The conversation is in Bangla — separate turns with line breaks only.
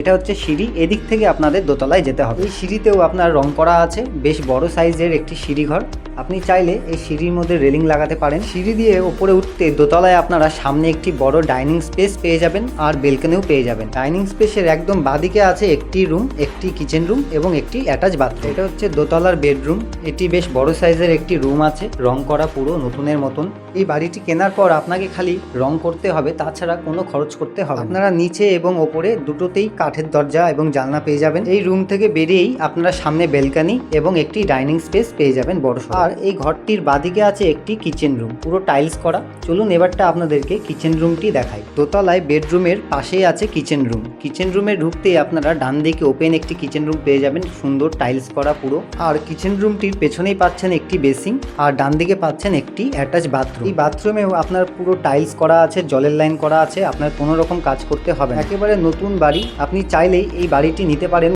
এটা হচ্ছে সিঁড়ি, এদিক থেকে আপনাদের দোতলায় যেতে হবে। এই সিঁড়িতেও আপনার রং করা আছে, বেশ বড় সাইজের একটি সিঁড়িঘর। আপনি চাইলে এই সিঁড়ির মধ্যে রেলিং লাগাতে পারেন। সিঁড়ি দিয়ে উপরে উঠতে দোতলায় আপনারা সামনে একটি বড় ডাইনিং স্পেস পেয়ে যাবেন আর বেলকনিও পেয়ে যাবেন। ডাইনিং স্পেসের একদম বাদিকে আছে একটি রুম, একটি কিচেন রুম এবং একটি অ্যাটাচ বাথরুম। এটা হচ্ছে দোতলার বেডরুম। এটি বেশ বড় সাইজের একটি রুম আছে, রং করা পুরো নতুনের মতন। এই বাড়িটি কেনার পর আপনাকে খালি রং করতে হবে, তাছাড়া কোনো খরচ করতে হবে। আপনারা নিচে এবং ওপরে দুটোতেই কাঠের দরজা এবং জানলা পেয়ে যাবেন। এই রুম থেকে বেরিয়েই আপনারা সামনে বেলকনি এবং একটি ডাইনিং স্পেস পেয়ে যাবেন বড়। আর এই ঘরটির বাদিকে আছে একটি কিচেন রুম, পুরো টাইলস করা। চলুন এবারটা আপনাদেরকে কিচেন রুমটি দেখাই। দোতলায় বেডরুমের পাশেই আছে কিচেন রুম। কিচেন রুমে ঢুকতেই আপনারা ডান দিকে ওপেন একটি কিচেন রুম পেয়ে যাবেন, সুন্দর টাইলস করা পুরো। আর কিচেন রুমটির পেছনেই পাচ্ছেন একটি বেসিং আর ডান দিকে পাচ্ছেন একটি অ্যাটাচ বাথরুম। এই বাথরুমেও আপনার পুরো টাইলস করা আছে, জলের লাইন করা আছে, আপনার কোনো রকম কাজ করতে হবে না। একেবারে নতুন বাড়ি, আপনি চাইলেই এই বাড়িটি নিতে পারেন।